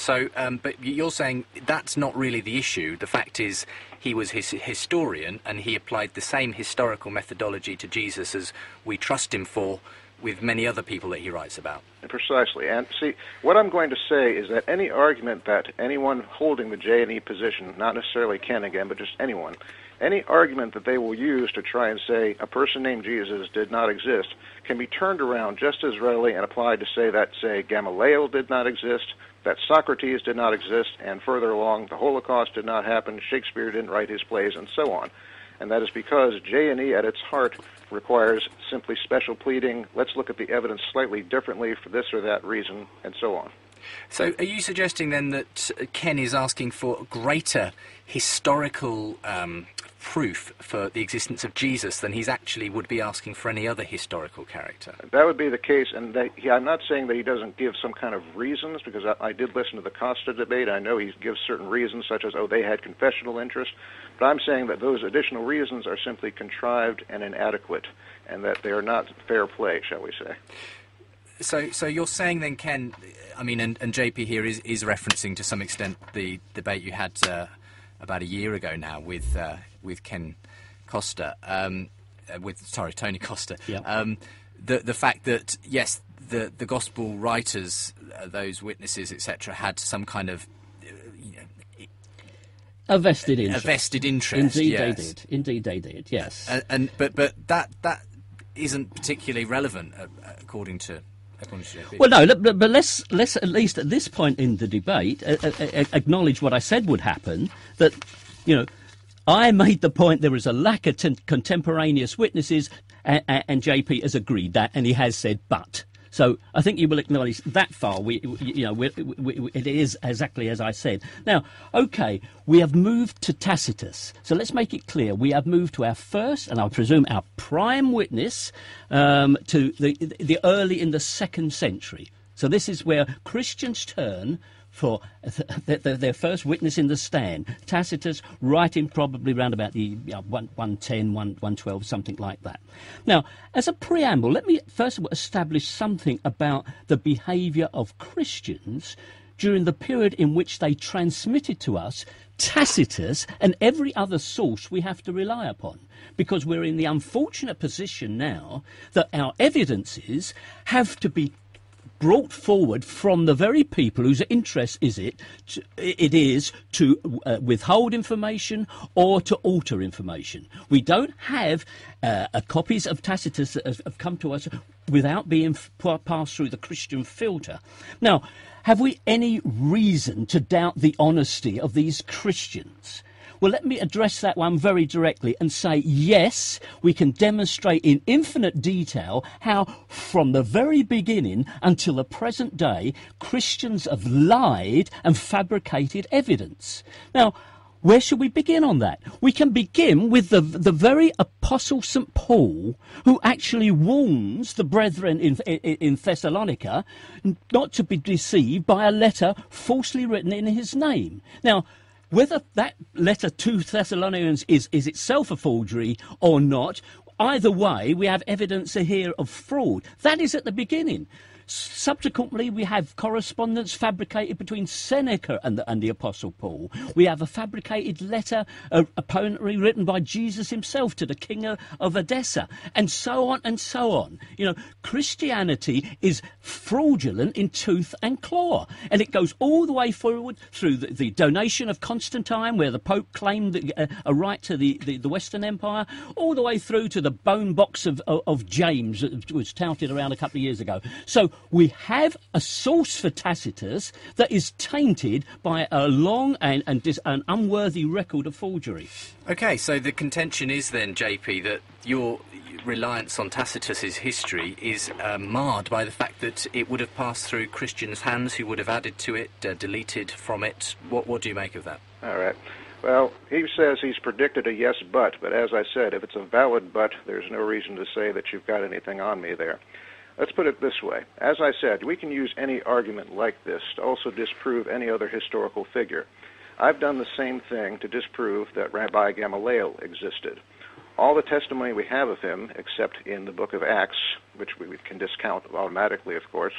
So, but you're saying that's not really the issue. The fact is he was his historian, and he applied the same historical methodology to Jesus as we trust him for with many other people that he writes about. Precisely. And see, what I'm going to say is that any argument that anyone holding the J&E position, not necessarily Ken again, but just anyone, any argument that they will use to try and say a person named Jesus did not exist can be turned around just as readily and applied to say that, say, Gamaliel did not exist, that Socrates did not exist, and further along, the Holocaust did not happen, Shakespeare didn't write his plays, and so on. And that is because J&E at its heart requires simply special pleading, let's look at the evidence slightly differently for this or that reason, and so on. So are you suggesting then that Ken is asking for greater historical proof for the existence of Jesus than he's actually would be asking for any other historical character? That would be the case, and I'm not saying that he doesn't give some kind of reasons, because I did listen to the Costa debate. I know he gives certain reasons, such as, they had confessional interest, but I'm saying that those additional reasons are simply contrived and inadequate, and that they are not fair play, shall we say. So you're saying then, Ken, I mean, and JP here is referencing to some extent the debate you had about a year ago now with Ken Costa, Tony Costa. Yeah. The fact that, yes, the gospel writers, those witnesses, etc., had some kind of a vested interest. A vested interest. Indeed, yes. they did. Indeed, they did. Yes. But that isn't particularly relevant, according to JP. Well, no, but let's at least at this point in the debate acknowledge what I said would happen. That, I made the point there is a lack of contemporaneous witnesses, and JP has agreed that, and he has said but. So I think you will acknowledge that far. It is exactly as I said. Now, okay, we have moved to Tacitus. So let's make it clear. We have moved to our first, and I presume our prime witness, to the early in the 2nd century. So this is where Christians turn for their first witness in the stand. Tacitus, writing probably around about the 110, 112, something like that. Now, as a preamble, let me first of all establish something about the behaviour of Christians during the period in which they transmitted to us Tacitus and every other source we have to rely upon. Because we're in the unfortunate position now that our evidences have to be brought forward from the very people whose interest it is to withhold information or to alter information. We don't have copies of Tacitus that have come to us without being passed through the Christian filter. Now, have we any reason to doubt the honesty of these Christians? Well, let me address that one very directly and say, yes, we can demonstrate in infinite detail how, from the very beginning until the present day, Christians have lied and fabricated evidence. Now, where should we begin on that? We can begin with the very Apostle St. Paul, who actually warns the brethren in Thessalonica not to be deceived by a letter falsely written in his name. Now, whether that letter to Thessalonians is itself a forgery or not, either way, we have evidence here of fraud. That is at the beginning. Subsequently, we have correspondence fabricated between Seneca and the Apostle Paul. We have a fabricated letter apparently written by Jesus himself to the king of Edessa, and so on and so on. Christianity is fraudulent in tooth and claw, and it goes all the way forward through the donation of Constantine, where the Pope claimed a right to the Western Empire, all the way through to the bone box of James, that was touted around a couple of years ago. So we have a source for Tacitus that is tainted by a long and an unworthy record of forgery. Okay, so the contention is then, JP, that your reliance on Tacitus's history is marred by the fact that it would have passed through Christians' hands who would have added to it, deleted from it. What do you make of that? All right. Well, he says he's predicted a yes but as I said, if it's a valid but, there's no reason to say that you've got anything on me there. Let's put it this way. As I said, we can use any argument like this to also disprove any other historical figure. I've done the same thing to disprove that Rabbi Gamaliel existed. All the testimony we have of him, except in the book of Acts, which we can discount automatically, of course,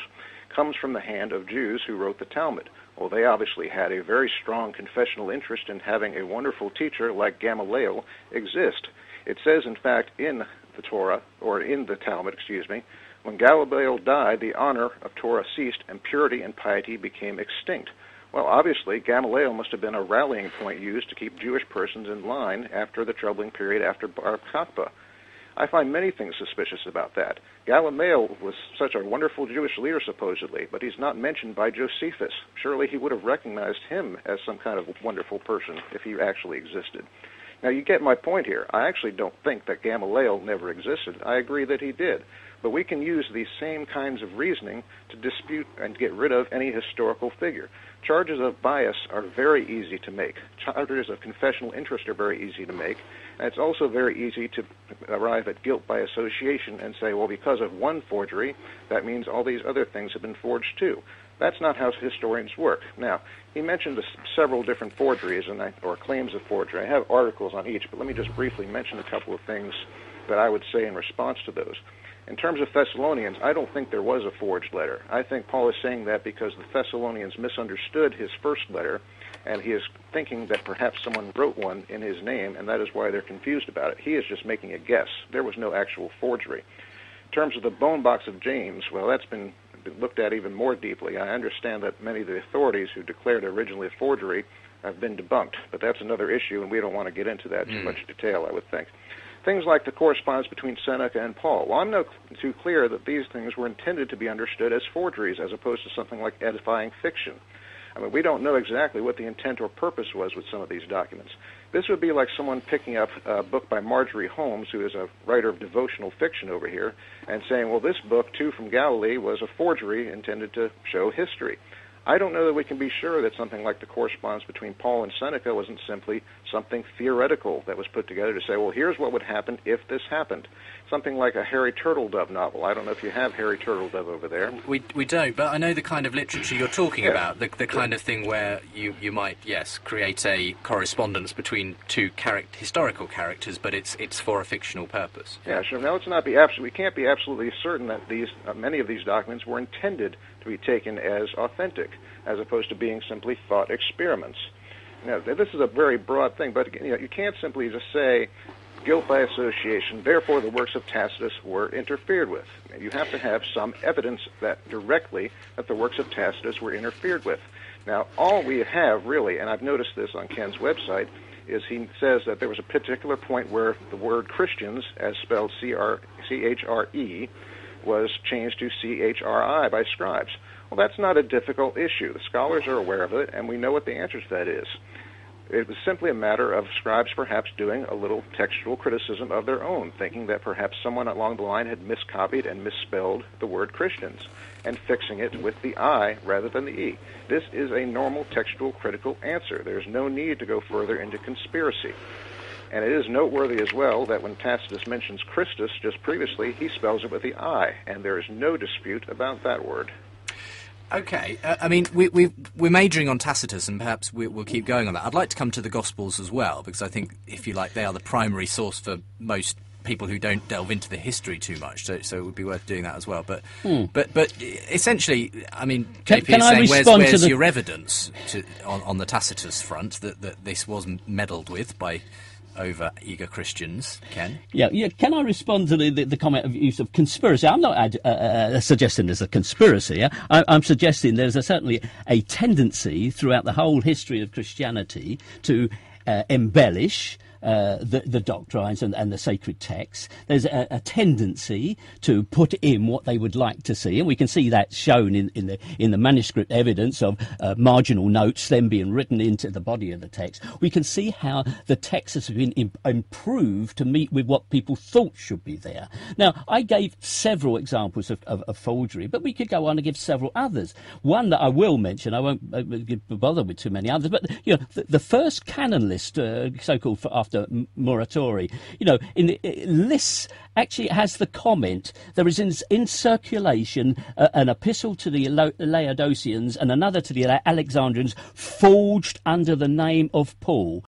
comes from the hand of Jews who wrote the Talmud. Well, they obviously had a very strong confessional interest in having a wonderful teacher like Gamaliel exist. It says, in fact, in the Torah, or in the Talmud, when Gamaliel died, the honor of Torah ceased, and purity and piety became extinct. Well, obviously, Gamaliel must have been a rallying point used to keep Jewish persons in line after the troubling period after Bar Kokhba. I find many things suspicious about that. Gamaliel was such a wonderful Jewish leader, supposedly, but he's not mentioned by Josephus. Surely he would have recognized him as some kind of wonderful person if he actually existed. Now, you get my point here. I actually don't think that Gamaliel never existed. I agree that he did. But we can use these same kinds of reasoning to dispute and get rid of any historical figure. Charges of bias are very easy to make. Charges of confessional interest are very easy to make. And it's also very easy to arrive at guilt by association and say, well, because of one forgery, that means all these other things have been forged too. That's not how historians work. Now, he mentioned several different forgeries or claims of forgery. I have articles on each, but let me just briefly mention a couple of things that I would say in response to those. In terms of Thessalonians, I don't think there was a forged letter. I think Paul is saying that because the Thessalonians misunderstood his first letter, and he is thinking that perhaps someone wrote one in his name, and that is why they're confused about it. He is just making a guess. There was no actual forgery. In terms of the bone box of James, well, that's been looked at even more deeply. I understand that many of the authorities who declared originally a forgery have been debunked, but that's another issue, and we don't want to get into that in too much detail, I would think. Things like the correspondence between Seneca and Paul. Well, I'm not too clear that these things were intended to be understood as forgeries as opposed to something like edifying fiction. I mean, we don't know exactly what the intent or purpose was with some of these documents. This would be like someone picking up a book by Marjorie Holmes, who is a writer of devotional fiction over here, and saying, well, this book, Two from Galilee, was a forgery intended to show history. I don't know that we can be sure that something like the correspondence between Paul and Seneca wasn't simply something theoretical that was put together to say, well, here's what would happen if this happened. Something like a Harry Turtledove novel. I don't know if you have Harry Turtledove over there. We don't, but I know the kind of literature you're talking about, the kind of thing where you might, yes, create a correspondence between two historical characters, but it's for a fictional purpose. Yeah, sure. Now, we can't be absolutely certain that many of these documents were intended to be taken as authentic, as opposed to being simply thought experiments. Now, this is a very broad thing, but you can't simply just say guilt by association, therefore the works of Tacitus were interfered with. You have to have some evidence that the works of Tacitus were interfered with. Now, all we have really, and I've noticed this on Ken's website, is he says that there was a particular point where the word Christians, as spelled C-H-R-E, was changed to C-H-R-I by scribes. Well, that's not a difficult issue. The scholars are aware of it, and we know what the answer to that is. It was simply a matter of scribes perhaps doing a little textual criticism of their own, thinking that perhaps someone along the line had miscopied and misspelled the word Christians, and fixing it with the I rather than the E. This is a normal textual critical answer. There's no need to go further into conspiracy. And it is noteworthy as well that when Tacitus mentions Christus just previously, he spells it with the I, and there is no dispute about that word. Okay, I mean, we're majoring on Tacitus, and perhaps we'll keep going on that. I'd like to come to the Gospels as well, because I think, if you like, they are the primary source for most people who don't delve into the history too much, so it would be worth doing that as well. But essentially, I mean, JP is saying, where's your evidence on the Tacitus front that this was meddled with by over-eager Christians? Ken? Yeah. Can I respond to the comment of use of conspiracy? I'm not suggesting there's a conspiracy. I'm suggesting there's certainly a tendency throughout the whole history of Christianity to embellish the doctrines and the sacred texts. There's a tendency to put in what they would like to see, and we can see that shown in the manuscript evidence of marginal notes then being written into the body of the text. We can see how the text has been improved to meet with what people thought should be there. Now, I gave several examples of forgery, but we could go on and give several others. One that I will mention, I won't bother with too many others, but the first canon list, so-called after Muratori, lists actually has the comment, there is in circulation an epistle to the Laodiceans and another to the Alexandrians forged under the name of Paul.